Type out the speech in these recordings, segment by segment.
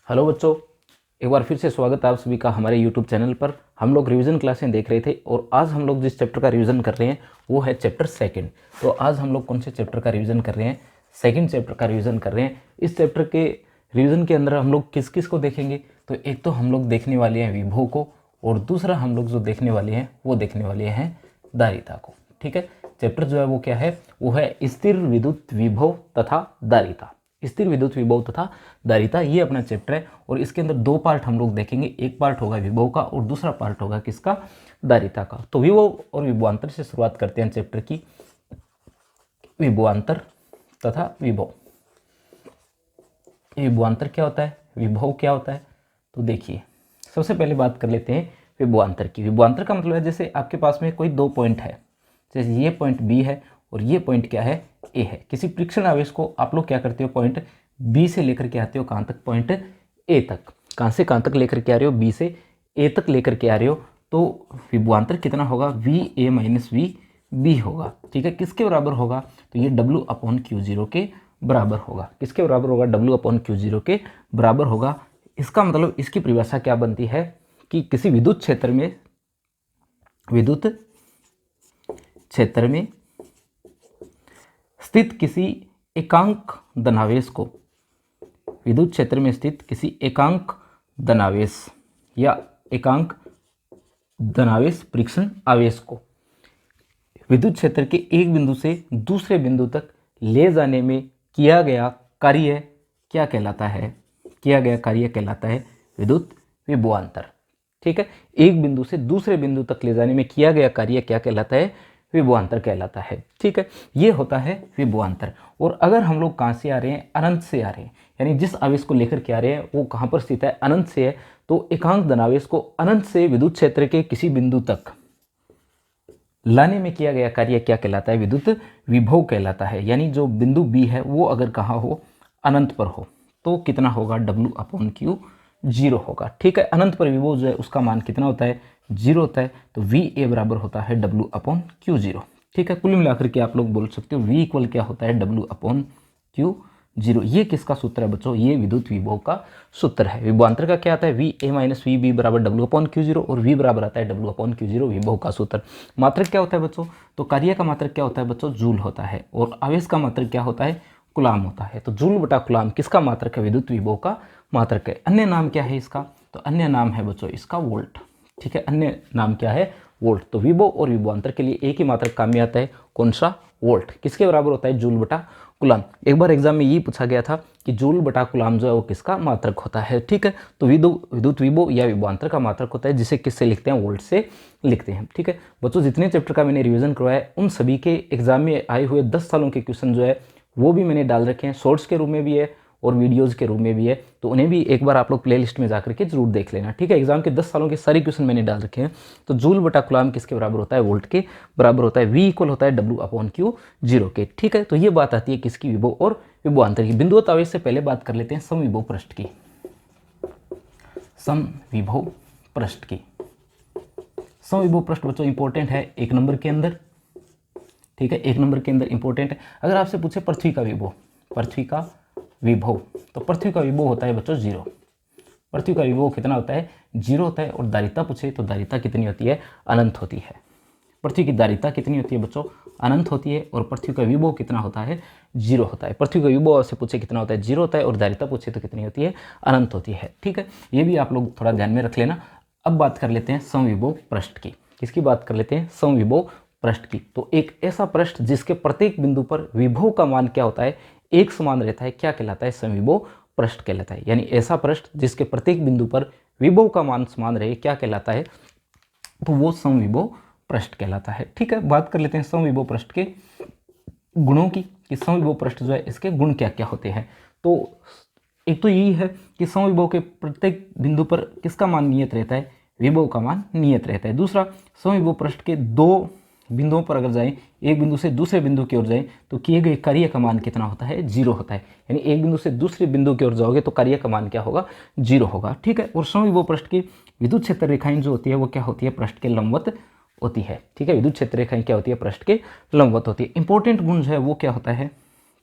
Hello बच्चों, एक बार फिर से स्वागत है आप सभी का हमारे YouTube चैनल पर। हम लोग रिवीजन क्लासें देख रहे थे और आज हम लोग जिस चैप्टर का रिवीजन कर रहे हैं वो है चैप्टर सेकंड। तो आज हम लोग कौन से चैप्टर का रिवीजन कर रहे हैं? सेकंड चैप्टर का रिवीजन कर रहे हैं। इस चैप्टर के रिवीजन के अंदर हम लोग किस किस को देखेंगे? तो एक तो हम लोग देखने वाले हैं विभव को, और दूसरा हम लोग जो देखने वाले हैं वो देखने वाले हैं धारिता को। ठीक है, चैप्टर जो है वो क्या है? वो है स्थिर विद्युत विभव तथा धारिता। स्थिर विद्युत विभव तथा धारिता, ये अपना चैप्टर है और इसके अंदर दो पार्ट हम लोग देखेंगे। एक पार्ट होगा विभव का और दूसरा पार्ट होगा किसका? धारिता का। तो विभव और विभवांतर से शुरुआत करते हैं चैप्टर की। विभवांतर तथा विभव। विभवांतर क्या होता है, विभव क्या होता है? तो देखिए, सबसे पहले बात कर लेते हैं विभवांतर की। विभवांतर का मतलब है जैसे आपके पास में कोई दो पॉइंट है, जैसे ये पॉइंट बी है और ये पॉइंट क्या है? ए है। किसी परीक्षण आवेश को आप लोग क्या करते हो? पॉइंट बी से लेकर के आते हो कहाँ तक? पॉइंट ए तक। कहाँ से कहाँ तक लेकर के आ रहे हो? बी से ए तक लेकर के आ रहे हो। तो विभवांतर कितना होगा? V A minus V B होगा। ठीक है, किसके बराबर होगा? तो ये डब्ल्यू अपॉन क्यू जीरो के बराबर होगा। किसके बराबर होगा? डब्ल्यू अपॉन क्यू जीरो के बराबर होगा। इसका मतलब इसकी परिभाषा क्या बनती है कि किसी विद्युत क्षेत्र में स्थित किसी एकांक धनावेश को, विद्युत क्षेत्र में स्थित किसी एकांक धनावेश या एकांक धनावेश परीक्षण आवेश को विद्युत क्षेत्र के एक बिंदु से दूसरे बिंदु तक ले जाने में किया गया कार्य क्या कहलाता है? किया गया कार्य कहलाता है विद्युत विभवांतर। ठीक है, एक बिंदु से दूसरे बिंदु तक ले जाने में किया गया कार्य क्या कहलाता है? विभवांतर कहलाता है। ठीक है, ये होता है विभवांतर। और अगर हम लोग कहाँ से आ रहे हैं? अनंत से आ रहे हैं, यानी जिस आवेश को लेकर के आ रहे हैं वो कहाँ पर स्थित है? अनंत से है। तो एकांक धनावेश को अनंत से विद्युत क्षेत्र के किसी बिंदु तक लाने में किया गया कार्य क्या कहलाता है? विद्युत विभव कहलाता है। यानी जो बिंदु बी है वो अगर कहाँ हो? अनंत पर हो, तो कितना होगा? डब्ल्यू अपॉन क्यू जीरो होगा। ठीक है, अनंत पर विभव जो है उसका मान कितना होता है? जीरो होता है। तो वी ए बराबर होता है डब्ल्यू अपॉन क्यू जीरो। ठीक है, कुल मिलाकर के आप लोग बोल सकते हो वी इक्वल क्या होता है? W upon Q zero. ये किसका सूत्र है बच्चों? ये विद्युत विभव का सूत्र है। विभवांतर का क्या आता है? V A minus V B बराबर डब्ल्यू अपॉन क्यू जीरो, और वी बराबर आता है डब्ल्यू अपॉन क्यू जीरो, विभव का सूत्र। मात्रक क्या होता है बच्चों? तो कार्य का मात्रक क्या होता है बच्चों? जूल होता है। और आवेश का मात्रक क्या होता है? कुलाम होता है। तो जूल बटा कुलाम किसका मात्रक है? विद्युत विभव का मात्रक है। अन्य नाम क्या है इसका? तो अन्य नाम है बच्चों इसका वोल्ट। ठीक है, अन्य नाम क्या है? वोल्ट। तो विभव और विभवांतर के लिए एक ही मात्रक काम में आता है, कौन सा? वोल्ट। किसके बराबर होता है? जूल बटा कुलाम। एक बार एग्जाम में ये पूछा गया था कि जूल बटा कुलाम जो है वो किसका मात्रक होता है? ठीक है, तो विद्युत विभव या विभवांतर का मात्रक होता है, जिसे किससे लिखते हैं? वोल्ट से लिखते हैं। ठीक है बच्चों, जितने चैप्टर का मैंने रिवीजन करवाया है उन सभी के एग्जाम में आए हुए 10 सालों के क्वेश्चन जो है वो भी मैंने डाल रखे हैं, शॉर्ट्स के रूप में भी है और वीडियोज़ के रूप में भी है। तो उन्हें भी एक बार आप लोग प्लेलिस्ट में जाकर के जरूर देख लेना। ठीक है, एग्जाम के 10 सालों के सारे क्वेश्चन मैंने डाल रखे हैं। तो जूल बटा कुलाम किसके बराबर होता है? वोल्ट के बराबर होता है। वी इक्वल होता है डब्ल्यू अपॉन क्यू जीरो के। ठीक है, तो ये बात आती है किसकी? विभव और विभवांतर की। बिंदुवत आवेश से पहले बात कर लेते हैं समविभव पृष्ठ की। समविभव पृष्ठ की। समविभव पृष्ठ बच्चों इंपॉर्टेंट है 1 नंबर के अंदर। ठीक है, 1 नंबर के अंदर इंपॉर्टेंट है। अगर आपसे पूछे पृथ्वी का विभव, पृथ्वी का विभव, तो पृथ्वी का विभव होता है बच्चों जीरो। पृथ्वी का विभव कितना होता है? जीरो होता है। और धारिता पूछे तो धारिता कितनी होती है? अनंत होती है। पृथ्वी की धारिता कितनी होती है बच्चों? अनंत होती है। और पृथ्वी का विभव कितना होता है? जीरो होता है। पृथ्वी का विभव से पूछे कितना होता है? जीरो होता है। और धारिता पूछे तो कितनी होती है? अनंत होती है। ठीक है, ये भी आप लोग थोड़ा ध्यान में रख लेना। अब बात कर लेते हैं समविभव पृष्ठ की। किसकी बात कर लेते हैं? समविभव पृष्ठ की। तो एक ऐसा पृष्ठ जिसके प्रत्येक बिंदु पर विभव का मान क्या होता है? एक समान रहता है, क्या कहलाता है? समविभव पृष्ठ कहलाता है। यानी ऐसा पृष्ठ जिसके प्रत्येक बिंदु पर विभव का मान समान रहे, क्या कहलाता है? तो वो समविभव पृष्ठ कहलाता है। ठीक है, बात कर लेते हैं समविभव पृष्ठ के गुणों की कि समविभव पृष्ठ जो है इसके गुण क्या क्या होते हैं। तो एक तो यही है कि समविभव के प्रत्येक बिंदु पर किसका मान नियत रहता है? विभव का मान नियत रहता है। दूसरा, समविभव पृष्ठ के दो बिंदुओं पर अगर जाएं, एक बिंदु से दूसरे बिंदु की ओर जाएं, तो किए गए कार्य का मान कितना होता है? जीरो होता है। यानी एक बिंदु से दूसरे बिंदु की ओर जाओगे तो कार्य का मान क्या होगा? जीरो होगा। ठीक है, और समविभव पृष्ठ की विद्युत क्षेत्र रेखाएं जो होती है वो क्या होती है? पृष्ठ के लंबवत होती है। ठीक है, विद्युत क्षेत्र रेखाएं क्या होती है? पृष्ठ के लंबवत होती है। इंपॉर्टेंट गुण जो है वो क्या होता है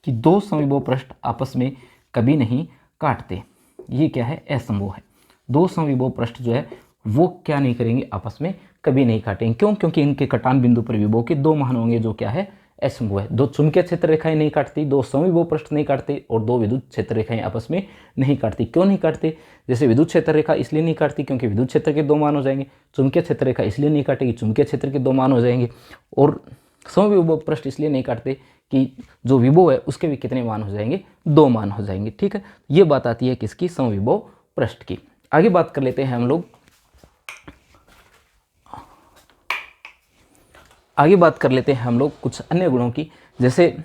कि दो समविभव पृष्ठ आपस में कभी नहीं काटते। ये क्या है, असमभव है। दो समविभव पृष्ठ जो है वो क्या नहीं करेंगे, आपस में कभी नहीं काटेंगे। क्यों? क्योंकि इनके कटान बिंदु पर विभव के दो मान होंगे जो क्या है, असमभव है। दो चुंबकीय क्षेत्र रेखाएं नहीं काटती, दो समविभव पृष्ठ नहीं काटते, और दो विद्युत क्षेत्र रेखाएं आपस में नहीं काटती। क्यों नहीं काटते? जैसे विद्युत क्षेत्र रेखा इसलिए नहीं काटती क्योंकि विद्युत क्षेत्र के दो मान हो जाएंगे, चुंबकीय क्षेत्र रेखा इसलिए नहीं काटेगी, चुंबकीय क्षेत्र के दो मान हो जाएंगे, और समविभव पृष्ठ इसलिए नहीं काटते कि जो विभव है उसके भी कितने मान हो जाएंगे, दो मान हो जाएंगे। ठीक है, ये बात आती है किसकी, समविभव पृष्ठ की। आगे बात कर लेते हैं हम लोग, आगे बात कर लेते हैं हम लोग कुछ अन्य गुणों की। जैसे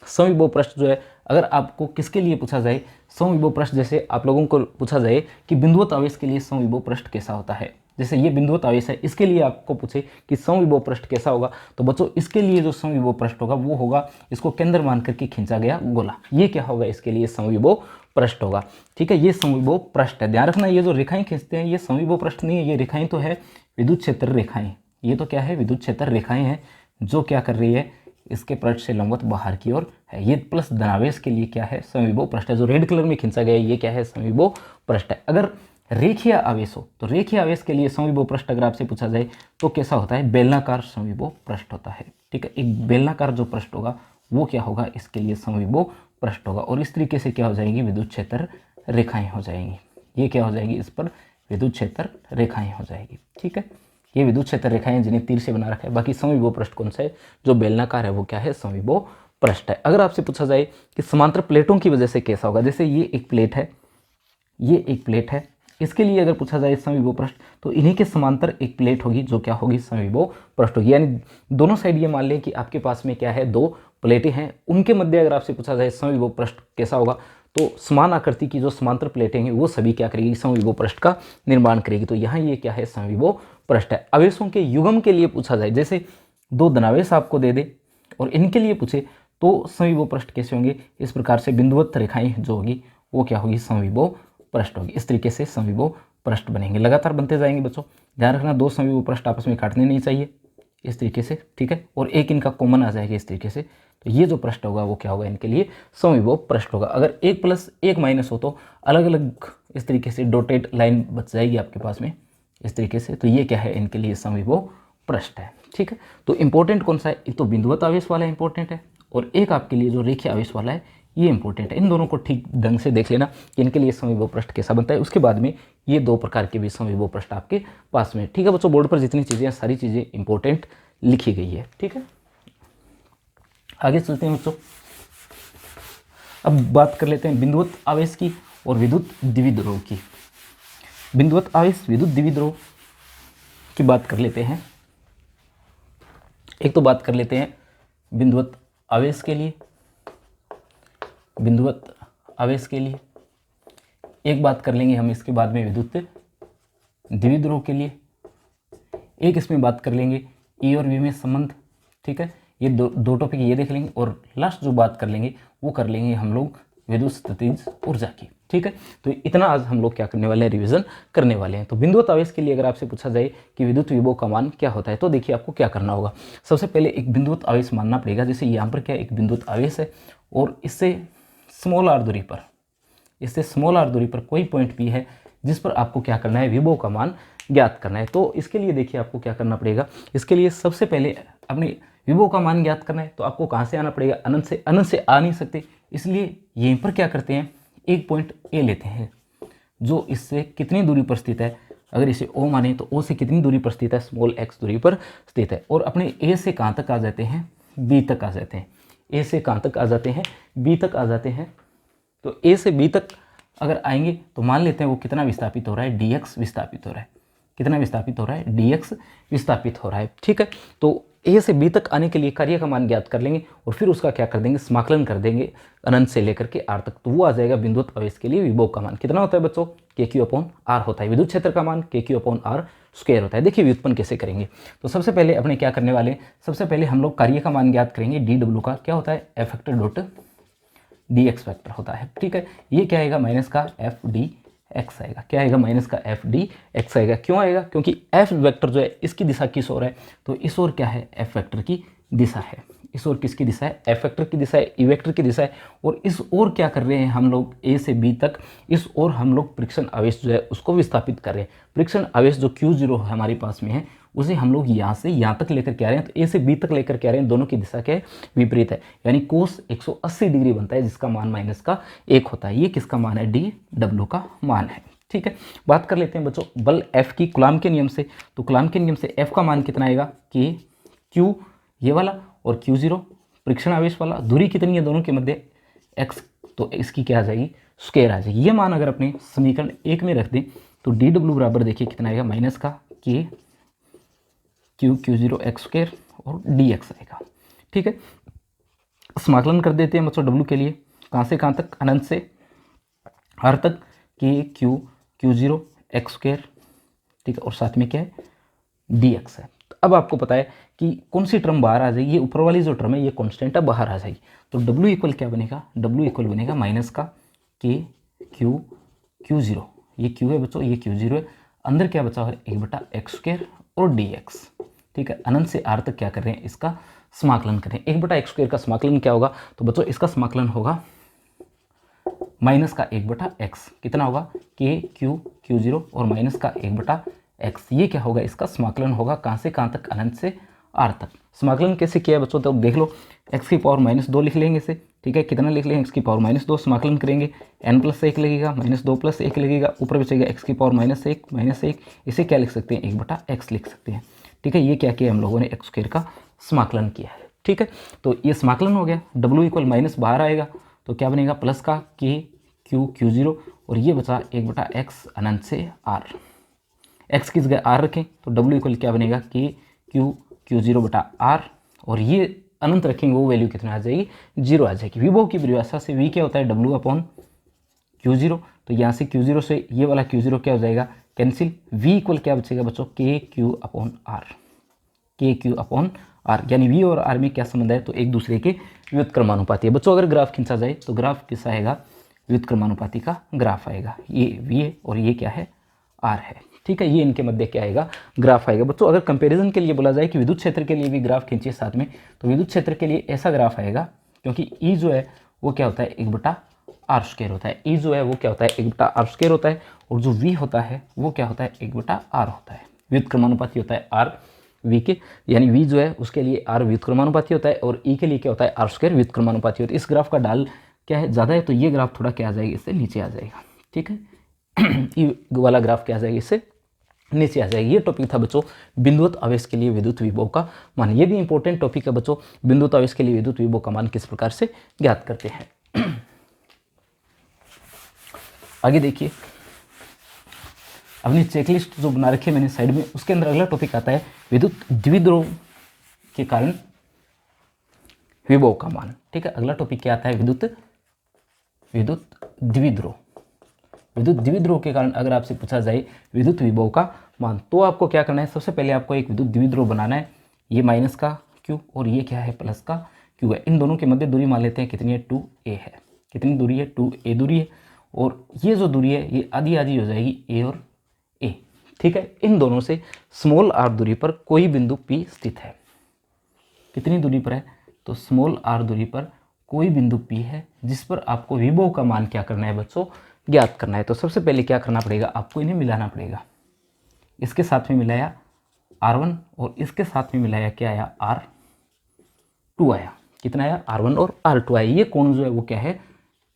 समविभव पृष्ठ जो है, अगर आपको किसके लिए पूछा जाए समविभव पृष्ठ, जैसे आप लोगों को पूछा जाए कि बिंदुवत आवेश के लिए समविभव पृष्ठ कैसा होता है, जैसे ये बिंदुवत आवेश है, इसके लिए आपको पूछे कि समविभव पृष्ठ कैसा होगा, तो बच्चों इसके लिए जो समविभव पृष्ठ होगा वो होगा इसको केंद्र मान करके खींचा गया गोला। ये क्या होगा, इसके लिए समविभव पृष्ठ होगा। ठीक है, ये समविभव पृष्ठ है। ध्यान रखना, ये जो रेखाएं खींचते हैं ये समविभव पृष्ठ नहीं है, ये रेखाएं तो है विद्युत क्षेत्र रेखाएं। ये तो क्या है, विद्युत क्षेत्र रेखाएं हैं जो क्या कर रही है, इसके पृष्ठ से लंबवत बाहर की ओर है। ये प्लस धनावेश के लिए क्या है, समविभव पृष्ठ है। जो रेड कलर में खींचा गया है ये क्या है, समविभव पृष्ठ है। अगर रेखीय आवेश हो तो रेखीय आवेश के लिए समविभव पृष्ठ अगर आपसे पूछा जाए तो कैसा होता है, बेलनाकार समविभव पृष्ठ होता है। ठीक है, एक बेलनाकार जो पृष्ठ होगा वो क्या होगा, इसके लिए समविभव पृष्ठ होगा। और इस तरीके से क्या हो जाएंगी, विद्युत क्षेत्र रेखाएं हो जाएंगी। ये क्या हो जाएगी, इस पर विद्युत क्षेत्र रेखाएं हो जाएगी। ठीक है, ये विद्युत क्षेत्र रेखाएं जिन्हें तीर से बना रखा है। बाकी समविभव पृष्ठ कौन सा है, जो बेलनाकार है वो क्या है, समविभव पृष्ठ है। अगर आपसे पूछा जाए कि समांतर प्लेटों की वजह से कैसा होगा, जैसे ये एक प्लेट है, ये एक प्लेट है, इसके लिए अगर पूछा जाए समविभव पृष्ठ तो इन्हीं के समांतर एक प्लेट होगी जो क्या होगी, समविभव पृष्ठ होगी। यानी दोनों साइड ये मान लें कि आपके पास में क्या है, दो प्लेटें हैं, उनके मध्य अगर आपसे पूछा जाए समविभव पृष्ठ कैसा होगा, तो समान आकृति की जो समांतर प्लेटें हैं वो सभी क्या करेगी, समविभव पृष्ठ का निर्माण करेगी। तो यहाँ ये क्या है, समविभव पृष्ठ है। आवेशों के युग्म के लिए पूछा जाए, जैसे दो धनावेश आपको दे दे और इनके लिए पूछे तो समविभव पृष्ठ कैसे होंगे, इस प्रकार से बिंदुवत रेखाएं जो होगी वो क्या होगी, समविभव पृष्ठ होगी। इस तरीके से समविभव पृष्ठ बनेंगे, लगातार बनते जाएंगे बच्चों। ध्यान रखना, दो समविभव पृष्ठ आपस में काटने नहीं चाहिए इस तरीके से। ठीक है, और एक इनका कॉमन आ जाएगा इस तरीके से, तो ये जो पृष्ठ होगा वो क्या होगा, इनके लिए समविभव पृष्ठ होगा। अगर एक प्लस एक माइनस हो तो अलग अलग इस तरीके से डॉटेड लाइन बच जाएगी आपके पास में इस तरीके से, तो ये क्या है, इनके लिए समविभव पृष्ठ है। ठीक है, तो इंपॉर्टेंट कौन सा है, एक तो बिंदुवत आवेश वाला इंपॉर्टेंट है और एक आपके लिए जो रेखीय आवेश वाला है ये इंपॉर्टेंट है। इन दोनों को ठीक ढंग से देख लेना कि इनके लिए समविभव पृष्ठ कैसा बनता है। उसके बाद में ये दो प्रकार के भी समविभव पृष्ठ आपके पास में। ठीक है बच्चों, बोर्ड पर जितनी चीज़ें हैं सारी चीज़ें इंपॉर्टेंट लिखी गई है। ठीक है, आगे चलते हैं बच्चों। अब बात कर लेते हैं बिंदुवत आवेश की और विद्युत द्विध्रुव की। बिंदुवत आवेश, विद्युत द्विध्रुव की बात कर लेते हैं। एक तो बात कर लेते हैं बिंदुवत आवेश के लिए, बिंदुवत आवेश के लिए एक बात कर लेंगे हम, इसके बाद में विद्युत द्विध्रुव के लिए एक इसमें बात कर लेंगे, ई और वी में संबंध। ठीक है, ये दो टॉपिक ये देख लेंगे और लास्ट जो बात कर लेंगे वो कर लेंगे हम लोग विद्युत स्थितिज ऊर्जा की। ठीक है, तो इतना आज हम लोग क्या करने वाले हैं, रिवीजन करने वाले हैं। तो बिंदुवत आवेश के लिए अगर आपसे पूछा जाए कि विद्युत विभव का मान क्या होता है, तो देखिए आपको क्या करना होगा। सबसे पहले एक बिंदुवत आवेश मानना पड़ेगा। जैसे यहाँ पर क्या एक बिंदुवत आवेश है और इससे स्मॉल आर दूरी पर, इससे स्मॉल आर दूरी पर कोई पॉइंट पी है जिस पर आपको क्या करना है, विभव का मान ज्ञात करना है। तो इसके लिए देखिए आपको क्या करना पड़ेगा, इसके लिए सबसे पहले अपने विभव का मान ज्ञात करना है। तो आपको कहाँ से आना पड़ेगा, अनंत से आ नहीं सकते, इसलिए यहीं पर क्या करते हैं, एक पॉइंट ए लेते हैं जो इससे कितनी दूरी पर स्थित है। अगर इसे ओ माने तो ओ से कितनी दूरी पर स्थित है, स्मॉल एक्स दूरी पर स्थित है। और अपने ए से कहाँ तक आ जाते हैं, बी तक आ जाते हैं। ए से कहाँ तक आ जाते हैं, बी तक आ जाते हैं। तो ए से बी तक अगर आएंगे तो मान लेते हैं वो कितना विस्थापित हो रहा है, dx विस्थापित हो रहा है। कितना विस्थापित हो रहा है, dx विस्थापित हो रहा है। ठीक है, तो ए से बी तक आने के लिए कार्य का मान ज्ञात कर लेंगे और फिर उसका क्या कर देंगे, समाकलन कर देंगे अनंत से लेकर के आर तक। तो वो आ जाएगा बिंदुवत आवेश के लिए विभव का मान कितना होता है बच्चों, KQ/R होता है। विद्युत क्षेत्र का मान KQ/R² होता है। देखिए व्युत्पन्न कैसे करेंगे। तो सबसे पहले अपने क्या करने वाले, सबसे पहले हम लोग कार्य का मान ज्ञात करेंगे। dw का क्या होता है, F∗dx वेक्टर होता है। ठीक है, ये क्या आएगा, माइनस का FdX आएगा। क्या आएगा, माइनस का FdX आएगा। क्यों आएगा, क्योंकि F वेक्टर जो है इसकी दिशा किस ओर है, तो इस ओर क्या है, F वेक्टर की दिशा है। इस ओर किसकी दिशा है, एफ वेक्टर की दिशा है, ई वेक्टर की दिशा है, और इस ओर क्या कर रहे हैं हम लोग, ए से बी तक, इस ओर हम लोग परीक्षण आवेश जो है उसको विस्थापित कर रहे हैं। परीक्षण आवेश जो Q0 हमारे पास में है उसे हम लोग यहाँ से यहाँ तक लेकर के आ रहे हैं, तो ए से बी तक लेकर के आ रहे हैं, दोनों की दिशा क्या है, विपरीत है, यानी कोस 180 डिग्री बनता है, जिसका मान -1 होता है। ये किसका मान है, DW का मान है। ठीक है, बात कर लेते हैं बच्चों बल F की कूलॉम के नियम से। तो कूलॉम के नियम से F का मान कितना आएगा, K Q ये वाला और Q0 परीक्षण आवेश वाला, दूरी कितनी है दोनों के मध्य, x, तो इसकी क्या आ जाएगी, स्क्वायर आ जाएगी। ये मान अगर अपने समीकरण 1 में रख दें तो DW बराबर देखिए कितना आएगा, माइनस का K Q0 x स्क्वायर और dx आएगा। ठीक है, समाकलन कर देते हैं बच्चों W के लिए, कहाँ से कहाँ तक, अनंत से r तक, K Q0 x स्क्वायर, ठीक है, और साथ में क्या है, dx है। तो अब आपको पता है कि कौन सी टर्म बाहर आ जाएगी, ये ऊपर वाली जो टर्म है ये कांस्टेंट है, बाहर आ जाएगी। तो W इक्वल क्या बनेगा, W इक्वल बनेगा माइनस का K Q0, ये Q है बच्चों, ये Q0 है, अंदर क्या बचा है, 1/x स्क्वायर और dx। ठीक है, अनंत से r तक क्या कर रहे हैं, इसका समाकलन करें। 1/x स्क्वायर का समाकलन क्या होगा, तो बच्चों इसका समाकलन होगा माइनस का 1/x, कितना होगा, K Q0 और माइनस का 1/x, ये क्या होगा, इसका समाकलन होगा कहाँ से कहाँ तक, अनंत से r तक। समाकलन कैसे किया है बच्चों, तो देख लो, x की पावर -2 लिख लेंगे इसे, ठीक है, कितना लिख लेंगे, x की पावर -2, समाकलन करेंगे n+1 लगेगा, -2 + 1 लगेगा, ऊपर बचेगा x की पावर -1, इसे क्या लिख सकते हैं, 1/x लिख सकते हैं। ठीक है, ये क्या किया हम लोगों ने, x स्क्वायर का समाकलन किया है। ठीक है, तो ये समाकलन हो गया, W इक्वल माइनस बाहर आएगा तो क्या बनेगा, प्लस का K Q0 और ये बचा 1/x अनंत से r, x की जगह r रखें तो W इक्वल क्या बनेगा, K Q0/r, और ये अनंत रखेंगे वो वैल्यू कितना आ जाएगी, 0 आ जाएगी। विभव की परिभाषा से V क्या होता है, W/Q0, तो यहाँ से Q0 से ये वाला Q0 क्या हो जाएगा, कैंसिल, V इक्वल क्या बचेगा बच्चों, KQ/R, KQ/R, यानी V और R में क्या संबंध है, तो एक दूसरे के व्युत्क्रमानुपाती है। बच्चों अगर ग्राफ खींचा जाए तो ग्राफ किसका आएगा, व्युत्क्रमानुपाती का ग्राफ आएगा, ये V है और ये क्या है, R है। ठीक है, ये इनके मध्य क्या आएगा, ग्राफ आएगा। बच्चों अगर कंपैरिजन के लिए बोला जाए कि विद्युत क्षेत्र के लिए भी ग्राफ खींचिए साथ में, तो विद्युत क्षेत्र के लिए ऐसा ग्राफ आएगा, क्योंकि E जो है वो क्या होता है, 1/r² होता है, E जो है वो क्या होता है, 1/r² होता है, और जो V होता है वो क्या होता है, 1/r होता है, व्युत्क्रमानुपाती होता है R V के, यानी V जो है उसके लिए R व्युत्क्रमानुपाती होता है और E के लिए क्या होता है, r² व्युत्क्रमानुपाती होता है। इस ग्राफ का ढाल क्या है, ज़्यादा है, तो ये ग्राफ थोड़ा क्या आ जाएगा, इससे नीचे आ जाएगा। ठीक है, ई वाला ग्राफ क्या आ जाएगा, इससे नीचे आ जाएगी। ये टॉपिक था बच्चों बिंदुवत आवेश के लिए विद्युत विभव का मान। ये भी इंपॉर्टेंट टॉपिक है बच्चों, बिंदुवत आवेश के लिए विद्युत विभव का मान किस प्रकार से ज्ञात करते हैं। आगे देखिए, अपनी चेकलिस्ट जो बना रखी है मैंने साइड में, उसके अंदर अगला टॉपिक आता है विद्युत द्विध्रुव के कारण विभव का मान। ठीक है, अगला टॉपिक क्या आता है, विद्युत द्विध्रुव। विद्युत द्विध्रुव के कारण अगर आपसे पूछा जाए विद्युत विभव का मान, तो आपको क्या करना है, सबसे पहले आपको एक विद्युत द्विध्रुव बनाना है। ये माइनस का Q और ये क्या है, प्लस का Q है। इन दोनों के मध्य दूरी मान लेते हैं कितनी है, 2a है। कितनी दूरी है, 2a दूरी है, और ये जो दूरी है ये आधी आधी हो जाएगी, a और a। ठीक है, इन दोनों से स्मॉल r दूरी पर कोई बिंदु P स्थित है। कितनी दूरी पर है, तो स्मॉल r दूरी पर कोई बिंदु P है, जिस पर आपको विभव का मान क्या करना है बच्चों, ज्ञात करना है। तो सबसे पहले क्या करना पड़ेगा, आपको इन्हें मिलाना पड़ेगा। इसके साथ में मिलाया R1 और इसके साथ में मिलाया क्या आया, R2 आया। कितना आया, R1 और R2 आया। ये कोण जो है वो क्या है,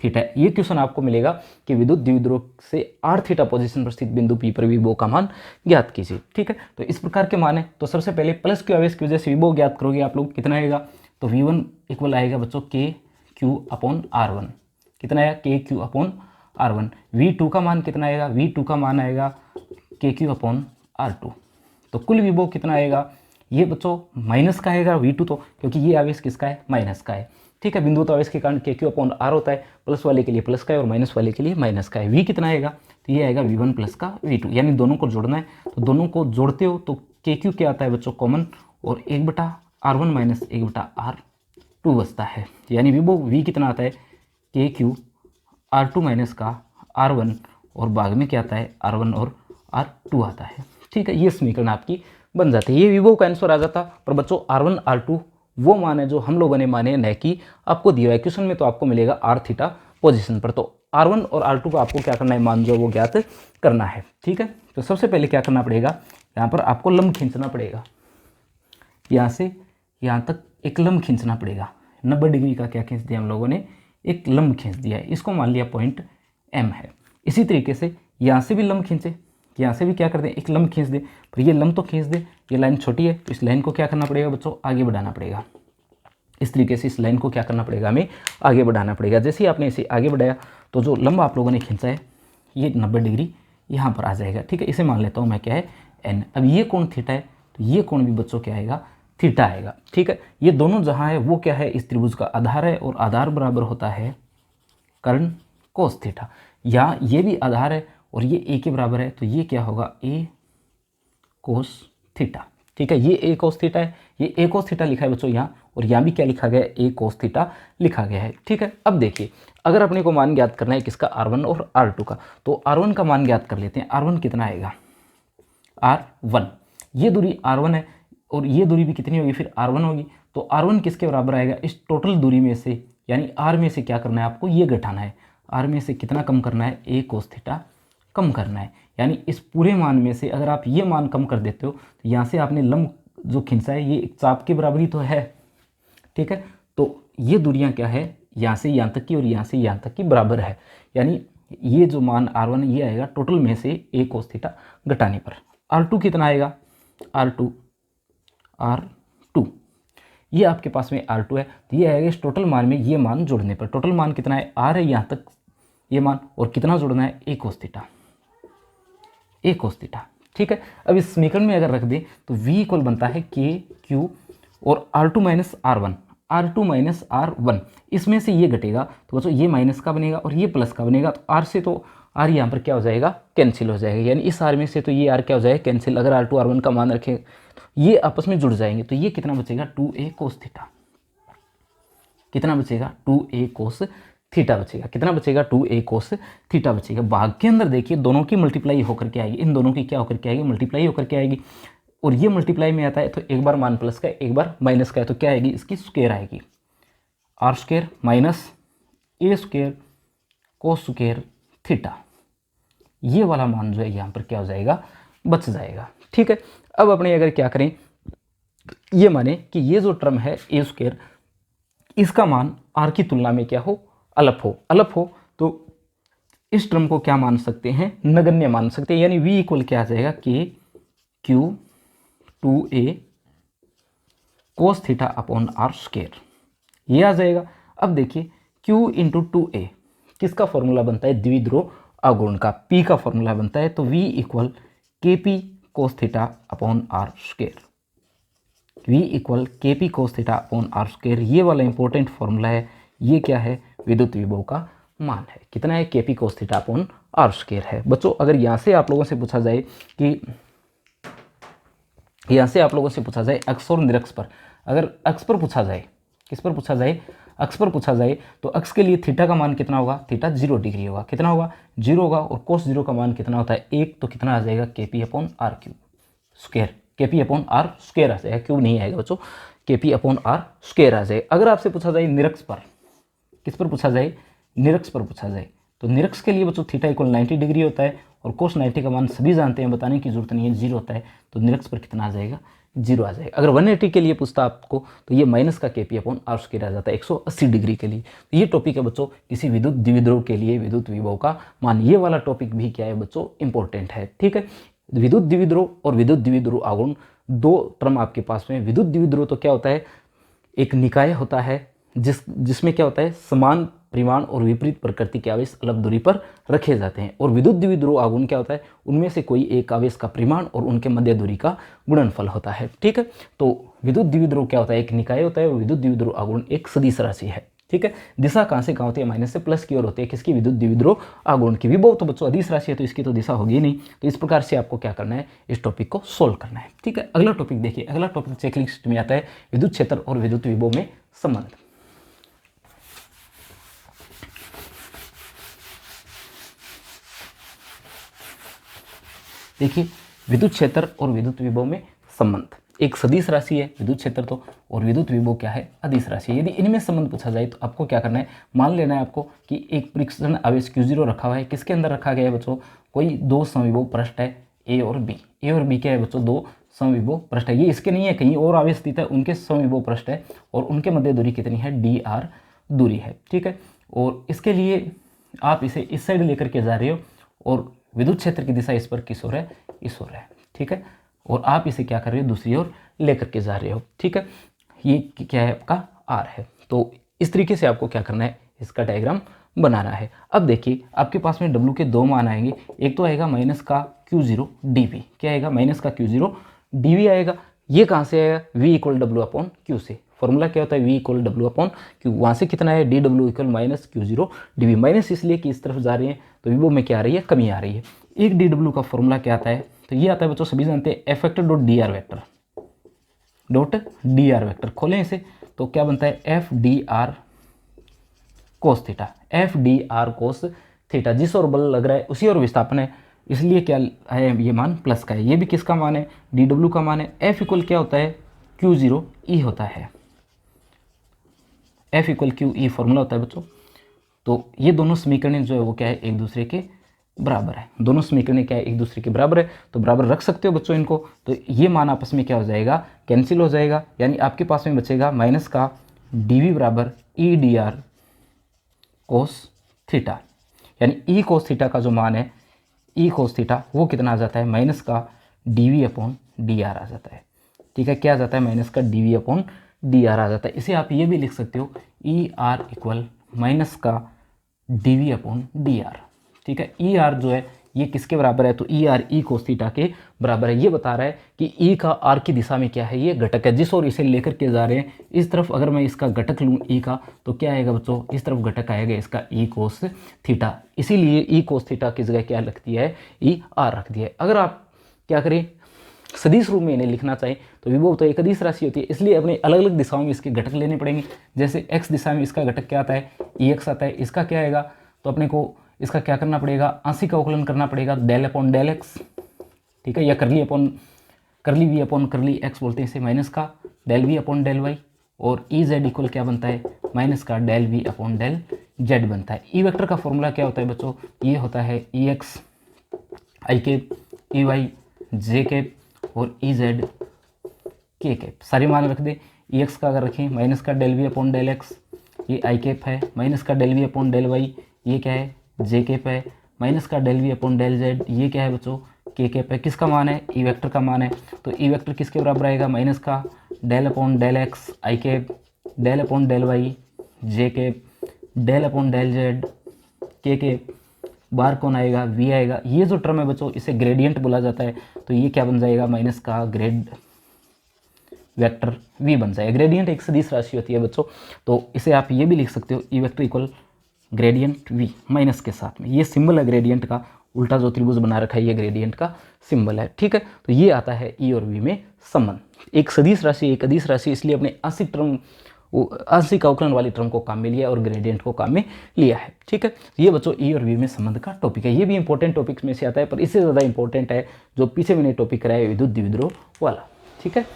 थीटा। ये क्वेश्चन आपको मिलेगा कि विद्युत द्विध्रुव से r थीटा पोजीशन पर स्थित बिंदु P पर विभव का मान ज्ञात कीजिए। ठीक है, तो इस प्रकार के मान है। तो सबसे पहले प्लस के आवेश की वजह से विभव ज्ञात करोगे आप लोग, कितना आएगा, तो V1 इक्वल आएगा बच्चों KQ/R1। कितना आया, KQ/R1। V2 का मान कितना आएगा, V2 का मान आएगा KQ/R2। तो कुल विभव कितना आएगा, ये बच्चों माइनस का आएगा V2, तो क्योंकि ये आवेश किसका है, माइनस का है। ठीक है, बिंदु तो आवेश के कारण KQ/R होता है, प्लस वाले के लिए प्लस का है और माइनस वाले के लिए माइनस का है। V कितना आएगा, तो ये आएगा V1 प्लस का V2, यानी दोनों को जोड़ना है। तो दोनों को जोड़ते हो तो KQ क्या आता है बच्चों, कॉमन, और 1/R1 माइनस 1/R2 बचता है, यानी विभव V कितना आता है, KQ/R2 माइनस का R1, और भाग में क्या आता है, R1 और R2 आता है। ठीक है, ये समीकरण आपकी बन जाती है। ये विभव का आंसर आ जाता। पर बच्चों R1 R2 वो मान है जो हम लोगों ने माने, न कि आपको दिया है क्वेश्चन में तो आपको मिलेगा आर थीटा पोजीशन पर। तो R1 और R2 का आपको क्या करना है, मान जो वो ज्ञात करना है। ठीक है, तो सबसे पहले क्या करना पड़ेगा, यहाँ पर आपको लंब खींचना पड़ेगा, यहाँ से यहाँ तक एक लंब खींचना पड़ेगा। 90 डिग्री का क्या खींच दिया हम लोगों ने, एक लंब खींच दिया है, इसको मान लिया पॉइंट M है। इसी तरीके से यहाँ से भी लंब खींचे, यहाँ से भी क्या कर दें, एक लंब खींच दे, पर ये लंब तो खींच दे, ये लाइन छोटी है तो इस लाइन को क्या करना पड़ेगा बच्चों, आगे बढ़ाना पड़ेगा। इस तरीके से इस लाइन को क्या करना पड़ेगा, हमें आगे बढ़ाना पड़ेगा। जैसे ही आपने इसे आगे बढ़ाया तो जो लंब आप लोगों ने खींचा है ये 90 डिग्री यहाँ पर आ जाएगा। ठीक है, इसे मान लेता हूँ मैं क्या है, N। अब ये कोण थीटा है तो ये कोण भी बच्चों क्या आएगा, थीटा आएगा। ठीक है, ये दोनों जहाँ है वो क्या है, इस त्रिभुज का आधार है और आधार बराबर होता है कर्ण कोस थीटा। यहाँ ये भी आधार है और ये A के बराबर है, तो ये क्या होगा, A कोस थीटा। ठीक है, ये A कोस थीटा है, ये A कोस थीटा लिखा है बच्चों यहाँ, और यहाँ भी क्या लिखा गया है, A कोस थीटा लिखा गया है। ठीक है, अब देखिए अगर अपने को मान ज्ञात करना है किसका, R1 और R2 का, तो R1 का मान ज्ञात कर लेते हैं। R1 कितना आएगा, R1, ये दूरी R1 है और ये दूरी भी कितनी होगी, फिर R1 होगी। तो R1 किसके बराबर आएगा, इस टोटल दूरी में से, यानी R में से क्या करना है आपको, ये घटाना है। R में से कितना कम करना है, A कोस थीटा कम करना है। यानी इस पूरे मान में से अगर आप ये मान कम कर देते हो तो यहाँ से आपने लंब जो खींचा है ये एक चाप के बराबर ही तो है। ठीक है, तो ये दूरियां क्या है, यहाँ से यहाँ तक की और यहाँ से यहाँ तक की बराबर है। यानी ये जो मान R1 ये आएगा टोटल में से A कोस थीटा घटाने पर। R2 कितना आएगा, R2 ये आपके पास में R2 है, तो ये आएगा इस टोटल मान में ये मान जोड़ने पर। टोटल मान कितना है, R है यहाँ तक ये मान, और कितना जोड़ना है, A cos theta, A cos theta. ठीक है, अब इस समीकरण में अगर रख दें तो V इक्वल बनता है KQ और R2 minus R1, R2 minus R1, इसमें से ये घटेगा तो बच्चों ये माइनस का बनेगा और ये प्लस का बनेगा। तो R से तो R यहाँ पर क्या हो जाएगा, कैंसिल हो जाएगा। यानी इस R में से तो ये R क्या हो जाएगा, कैंसिल। अगर R2 R1 का मान रखें तो ये आपस में जुड़ जाएंगे, तो ये कितना बचेगा, 2A कोस थीटा। कितना बचेगा, 2A कोस थीटा बचेगा। कितना बचेगा, 2A कोस थीटा बचेगा। भाग के अंदर देखिए दोनों की मल्टीप्लाई होकर के आएगी, इन दोनों की क्या होकर के आएगी, मल्टीप्लाई होकर के आएगी। और ये मल्टीप्लाई में आता है तो एक बार मान प्लस का एक बार माइनस का है, तो क्या आएगी, इसकी स्क्वायर आएगी, R square minus A square cos square theta. ये वाला मान जो है यहाँ पर क्या हो जाएगा, बच जाएगा। ठीक है, अब अपने अगर क्या करें, ये माने कि ये जो टर्म है A स्क्वायर, इसका मान R की तुलना में क्या हो, अलप हो, तो इस टर्म को क्या मान सकते हैं, नगण्य मान सकते हैं। यानी V इक्वल क्या आ जाएगा, KQ 2A cos theta upon R square, ये आ जाएगा। अब देखिए Q इंटू 2A किसका फॉर्मूला बनता है, द्विध्रुव आघूर्ण का, P का फॉर्मूला बनता है। तो V equal KP cos theta upon R square, V equal KP cos theta upon R square, ये वाला इंपॉर्टेंट फॉर्मूला है। ये क्या है, विद्युत विभव का मान है। कितना है, KP cos theta upon R square है। बच्चों अगर यहाँ से आप लोगों से पूछा जाए कि यहाँ से आप लोगों से पूछा जाए अक्ष और निरक्ष पर, अगर अक्ष पर पूछा जाए, किस पर पूछा जाए, अक्ष पर पूछा जाए, तो अक्ष के लिए थीटा का मान कितना होगा, थीटा 0 डिग्री होगा। कितना होगा, 0 होगा। और कोस 0 का मान कितना होता है, 1, तो कितना आ जाएगा, KP upon R cube square, KP upon R square आ जाएगा, क्यूब नहीं आएगा बच्चों, KP अपॉन R स्क्वायर आ जाएगा। अगर आपसे पूछा जाए निरक्ष पर, किस पर पूछा जाए, निरक्ष पर पूछा जाए, तो निरक्ष के लिए बच्चों थीटा इक्वल 90 डिग्री होता है और कोस 90 का मान सभी जानते हैं, बताने की जरूरत नहीं है, 0 होता है। तो निरक्ष पर कितना आ जाएगा, 0 आ जाएगा। अगर 180 के लिए पूछता आपको तो ये माइनस का KP अपॉन R स्क्वायर आ जाता है 180 डिग्री के लिए। तो ये टॉपिक है बच्चों किसी विद्युत द्विध्रुव के लिए विद्युत विभव का मान। ये वाला टॉपिक भी क्या है बच्चों, इंपॉर्टेंट है। ठीक है, विद्युत द्विध्रुव और विद्युत द्विध्रुव आघूर्ण दो टर्म आपके पास में। विद्युत द्विध्रुव तो क्या होता है, एक निकाय होता है जिसमें क्या होता है, समान परिमाण और विपरीत प्रकृति के आवेश अलग दूरी पर रखे जाते हैं। और विद्युत द्विध्रुव आघूर्ण क्या होता है, उनमें से कोई एक आवेश का परिमाण और उनके मध्य दूरी का गुणनफल होता है। ठीक है, तो विद्युत द्विध्रुव क्या होता है, एक निकाय होता है और विद्युत द्विध्रुव आघूर्ण एक सदिश राशि है। ठीक है, दिशा कहाँ से कहाँ होती है, माइनस से प्लस की ओर होती है, किसकी, विद्युत द्विध्रुव आघूर्ण की। विभव तो बच्चों अदिश राशि है तो इसकी तो दिशा होगी नहीं। तो इस प्रकार से आपको क्या करना है, इस टॉपिक को सोल्व करना है। ठीक है, अगला टॉपिक देखिए, अगला टॉपिक चेकलिस्ट में आता है विद्युत क्षेत्र और विद्युत विभव में संबंध। देखिए विद्युत क्षेत्र और विद्युत विभव में संबंध, एक सदिश राशि है विद्युत क्षेत्र तो, और विद्युत विभव क्या है, अदिश राशि है। यदि इनमें संबंध पूछा जाए तो आपको क्या करना है, मान लेना है आपको कि एक परीक्षण आवेश Q0 रखा हुआ है। किसके अंदर रखा गया है बच्चों, कोई दो समविभव पृष्ठ है ए और बी। ए और बी क्या है बच्चों, दो समविभव पृष्ठ है। ये इसके नहीं है, कहीं और आवेश स्थित है, उनके समविभव पृष्ठ है और उनके मध्य दूरी कितनी है, dr दूरी है। ठीक है, और इसके लिए आप इसे इस साइड लेकर के जा रहे हो और विद्युत क्षेत्र की दिशा इस पर किस ओर है, इस ओर है। ठीक है, और आप इसे क्या कर रहे हो, दूसरी ओर लेकर के जा रहे हो। ठीक है, ये क्या है, आपका R है। तो इस तरीके से आपको क्या करना है, इसका डायग्राम बनाना है। अब देखिए आपके पास में W के दो मान आएंगे। एक तो आएगा माइनस का Q0 dV, क्या आएगा, माइनस का Q0 dV आएगा। ये कहाँ से आएगा, V इक्वल W/Q से। फॉर्मूला क्या होता है, V इक्वल W/Q। वहाँ से कितना है, dW equal minus Q0 dV। Minus इसलिए कि इस तरफ जा रही है तो विभव में क्या आ रही है, कमी आ रही है। एक dW का फॉर्मूला क्या आता है, तो ये आता है बच्चों, सभी जानते हैं, F vector dot dr vector dot dr vector. खोलें इसे तो क्या बनता है, F dr cos theta, F dr cos theta. जिस ओर बल लग रहा है उसी ओर विस्थापन है, इसलिए क्या है, ये मान प्लस का है। ये भी किसका मान है, dW का मान है। F इक्वल क्या होता है, Q0 E होता है। F इक्वल QE फॉर्मूला होता है बच्चों। तो ये दोनों समीकरण जो है वो क्या है, एक दूसरे के बराबर है। दोनों समीकरण क्या है, एक दूसरे के बराबर है, तो बराबर रख सकते हो बच्चों इनको। तो ये मान आपस में क्या हो जाएगा, कैंसिल हो जाएगा। यानी आपके पास में बचेगा माइनस का dV बराबर E dr कोस थीटा। यानी E कोस थीटा का जो मान है, E कोस थीटा वो कितना आ जाता है, माइनस का dV/dr आ जाता है। ठीक है, क्या आ जाता है, माइनस का dV/dr आ जाता है। इसे आप ये भी लिख सकते हो, ER इक्वल माइनस का dV/dr। ठीक है, ER जो है ये किसके बराबर है, तो ER E कोस थीटा के बराबर है। ये बता रहा है कि E का R की दिशा में क्या है, ये घटक है। जिस ओर इसे लेकर के जा रहे हैं इस तरफ अगर मैं इसका घटक लूँ E का, तो क्या आएगा बच्चों, इस तरफ घटक आएगा इसका E कोस थीटा। इसीलिए E कोस थीटा की जगह क्या लगती है, ER रख दिया है। अगर आप क्या करें, सदिश रूप में इन्हें लिखना चाहिए तो विभव तो एक अदिश राशि होती है, इसलिए अपने अलग अलग दिशाओं में इसके घटक लेने पड़ेंगे। जैसे x दिशा में इसका घटक क्या आता है, EX आता है। इसका क्या आएगा, तो अपने को इसका क्या करना पड़ेगा, आंशिक अवकलन करना पड़ेगा, del/del x। ठीक है, या करली v/x बोलते हैं इसे, माइनस का del v/del y। और EZ इक्वल क्या बनता है, माइनस का del v/del z बनता है। E वेक्टर का फॉर्मूला क्या होता है बच्चों, ये होता है EX i cap EY j cap और EZ k कैप। सारे मान रख दे। EX का अगर रखें माइनस का del v/del x, ये i कैप है, माइनस का del v/del y, ये क्या है, j कैप है, माइनस का del v/del z, ये क्या है बच्चों, k कैप है। किसका मान है, E वेक्टर का मान है। तो E वेक्टर किसके बराबर आएगा, माइनस का del/del x i cap, del/del y j cap, del/del z k cap. बाहर कौन आएगा, v आएगा। ये जो टर्म है बच्चों इसे ग्रेडियंट बोला जाता है। तो ये क्या बन जाएगा, माइनस का ग्रेड वेक्टर v बन जाएगा। ग्रेडियंट एक सदिश राशि होती है बच्चों, तो इसे आप ये भी लिख सकते हो, E vector equal gradient v minus के साथ में। ये सिंबल है ग्रेडियंट का, उल्टा जो त्रिभुज बना रखा है ये ग्रेडियंट का सिंबल है। ठीक है, तो ये आता है E और V में संबंध। एक सदिश राशि एक अदिश राशि, इसलिए अपने आंशिक अवकलन वाली टर्म को काम में लिया और ग्रेडियंट को काम में लिया है। ठीक है, ये बच्चों E और V में संबंध का टॉपिक है। ये भी इंपॉर्टेंट टॉपिक्स में से आता है, पर इससे ज़्यादा इंपॉर्टेंट है जो पीछे मैंने टॉपिक कराया विद्युत द्विध्रुव वाला। ठीक है,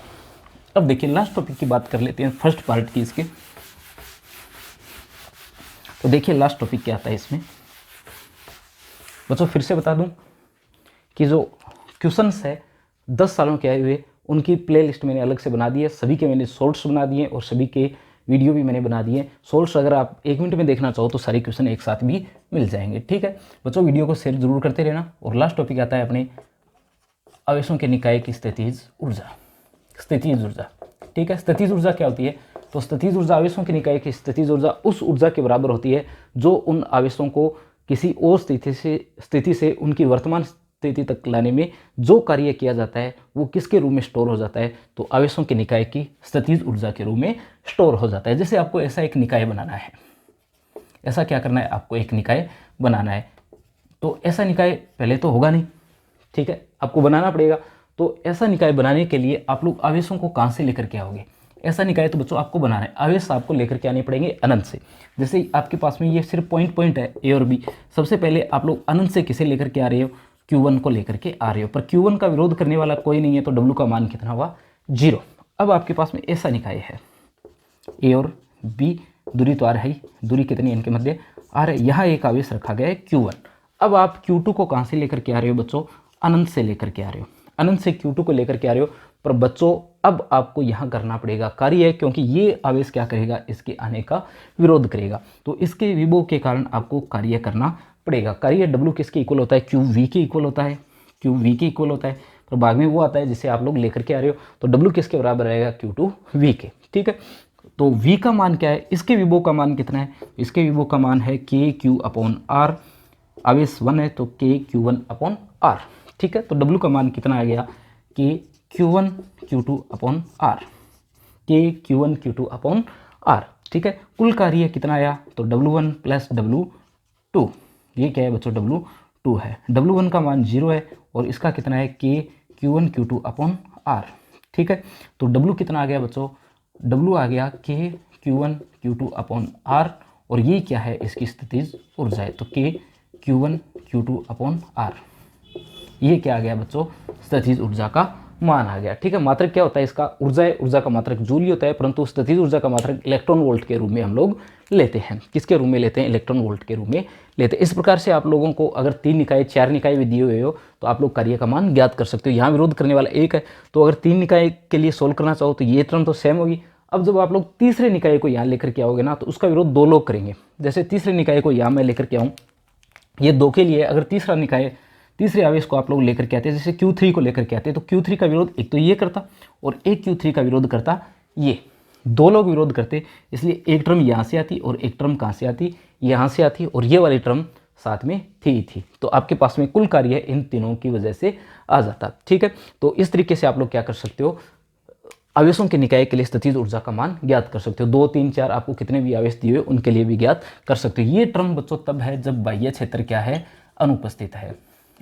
अब देखिए लास्ट टॉपिक की बात कर लेते हैं, फर्स्ट पार्ट की इसके। तो देखिए लास्ट टॉपिक क्या आता है इसमें बच्चों। फिर से बता दूं कि जो क्वेश्चंस है 10 सालों के आए हुए उनकी प्लेलिस्ट मैंने अलग से बना दी है। सभी के मैंने शॉर्ट्स बना दिए और सभी के वीडियो भी मैंने बना दिए। शॉर्ट्स अगर आप 1 मिनट में देखना चाहो तो सारे क्वेश्चन एक साथ भी मिल जाएंगे। ठीक है बच्चों, वीडियो को शेयर जरूर करते रहना। और लास्ट टॉपिक आता है अपने आवेशों के निकाय की स्थितिज ऊर्जा। स्थितिज ऊर्जा, ठीक है, स्थितिज ऊर्जा क्या होती है, तो स्थितिज ऊर्जा आवेशों के निकाय की स्थितिज ऊर्जा उस ऊर्जा के बराबर होती है जो उन आवेशों को किसी और स्थिति से उनकी वर्तमान स्थिति तक लाने में जो कार्य किया जाता है वो किसके रूप में स्टोर हो जाता है, तो आवेशों के निकाय की स्थितिज ऊर्जा के रूप में स्टोर हो जाता है। जैसे आपको ऐसा एक निकाय बनाना है, ऐसा क्या करना है, आपको एक निकाय बनाना है। तो ऐसा निकाय पहले तो होगा नहीं, ठीक है, आपको बनाना पड़ेगा। तो ऐसा निकाय बनाने के लिए आप लोग आवेशों को कहाँ से लेकर के आओगे, ऐसा निकाय तो बच्चों आपको बनाना है। आवेश आपको लेकर के आने पड़ेंगे अनंत से। जैसे आपके पास में ये सिर्फ पॉइंट है ए और बी, सबसे पहले आप लोग अनंत से किसे लेकर के आ रहे हो, Q1 को लेकर के आ रहे हो। पर Q1 का विरोध करने वाला कोई नहीं है, तो W का मान कितना हुआ, 0। अब आपके पास में ऐसा निकाय है, ए और बी दूरी तो आ रही, दूरी कितनी है इनके मध्य, आ रहे, यहाँ एक आवेश रखा गया है Q1। अब आप Q2 को कहाँ से लेकर के आ रहे हो बच्चों, अनंत से लेकर के आ रहे हो, अनंत से Q2 को लेकर के आ रहे हो। पर बच्चों अब आपको यहाँ करना पड़ेगा कार्य, क्योंकि ये आवेश क्या करेगा, इसके आने का विरोध करेगा, तो इसके विभव के कारण आपको कार्य करना पड़ेगा। कार्य W किसके इक्वल होता है, QV के इक्वल होता है, QV के इक्वल होता है। तो बाद में वो आता है जिसे आप लोग लेकर के आ रहे हो, तो W किसके बराबर रहेगा, Q2V के। ठीक है, तो V का मान क्या है, इसके विभव का मान कितना है, इसके विभव का मान है KQ/R, आवेश 1 है तो KQ1/R। ठीक है, तो W का मान कितना आ गया, KQ1Q2/R, KQ1Q2/R। ठीक है, कुल कार्य कितना आया, तो W1 + W2, ये क्या है बच्चों, W2 है। W1 का मान 0 है और इसका कितना है, KQ1Q2/R। ठीक है, तो W कितना आ गया बच्चों, W आ गया KQ1Q2/R, और ये क्या है, इसकी स्थितिज ऊर्जा है, तो KQ1Q2/R, ये क्या आ गया बच्चों, स्थितिज ऊर्जा का मान आ गया। ठीक है, मात्रक क्या होता है इसका, ऊर्जा है, ऊर्जा का मात्रक जूल ही होता है, परंतु स्थितिज ऊर्जा का मात्रक इलेक्ट्रॉन वोल्ट के रूप में हम लोग लेते हैं। किसके रूप में लेते हैं, इलेक्ट्रॉन वोल्ट के रूप में लेते हैं। इस प्रकार से आप लोगों को अगर 3 निकाय 4 निकाय भी दिए हुए हो तो आप लोग कार्य का मान ज्ञात कर सकते हो। यहाँ विरोध करने वाला एक है, तो अगर 3 निकाय के लिए सोल्व करना चाहो तो ये टर्म तो सेम होगी। अब जब आप लोग तीसरे निकाय को यहाँ लेकर के आओगे ना, तो उसका विरोध 2 लोग करेंगे। जैसे तीसरे निकाय को यहाँ मैं लेकर के आऊँ, ये 2 के लिए अगर तीसरा निकाय, तीसरे आवेश को आप लोग लेकर के आते हैं, जैसे Q3 को लेकर के आते हैं, तो Q3 का विरोध एक तो ये करता और एक Q3 का विरोध करता, ये 2 लोग विरोध करते, इसलिए एक टर्म यहाँ से आती और एक टर्म कहाँ से आती, यहाँ से आती, और ये वाली टर्म साथ में थी। तो आपके पास में कुल कार्य इन तीनों की वजह से आ जाता। ठीक है, तो इस तरीके से आप लोग क्या कर सकते हो, आवेशों के निकाय के लिए स्थितिज ऊर्जा का मान ज्ञात कर सकते हो। 2, 3, 4 आपको कितने भी आवेश दिए हुए उनके लिए भी ज्ञात कर सकते हो। ये टर्म बच्चों तब है जब बाह्य क्षेत्र क्या है, अनुपस्थित है।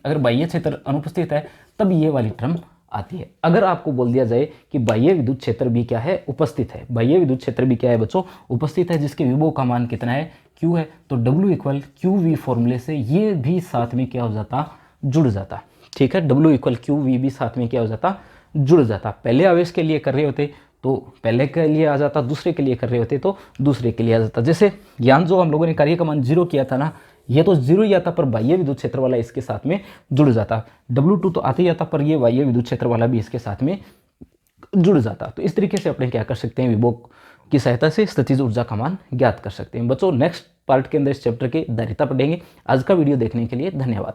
अगर बाह्य क्षेत्र अनुपस्थित है तब ये वाली टर्म आती है। अगर आपको बोल दिया जाए कि बाह्य विद्युत क्षेत्र भी क्या है, उपस्थित है, बाह्य विद्युत क्षेत्र भी क्या है बच्चों, उपस्थित है, जिसके विभव का मान कितना है, Q है, तो W = QV फॉर्मूले से ये भी साथ में क्या हो जाता, जुड़ जाता। ठीक है, W = QV भी साथ में क्या हो जाता, जुड़ जाता। पहले आवेश के लिए कर रहे होते तो पहले के लिए आ जाता, दूसरे के लिए कर रहे होते तो दूसरे के लिए आ जाता। जैसे यहाँ जो हम लोगों ने कार्य का मान 0 किया था ना, ये तो 0 ही आता, पर बाह्य विद्युत क्षेत्र वाला इसके साथ में जुड़ जाता। W2 तो आते ही आता, पर ये बाह्य विद्युत क्षेत्र वाला भी इसके साथ में जुड़ जाता। तो इस तरीके से अपने क्या कर सकते हैं, विभव की सहायता से स्थितिज ऊर्जा का मान ज्ञात कर सकते हैं। बच्चों नेक्स्ट पार्ट के अंदर इस चैप्टर की धारिता पढ़ेंगे। आज का वीडियो देखने के लिए धन्यवाद।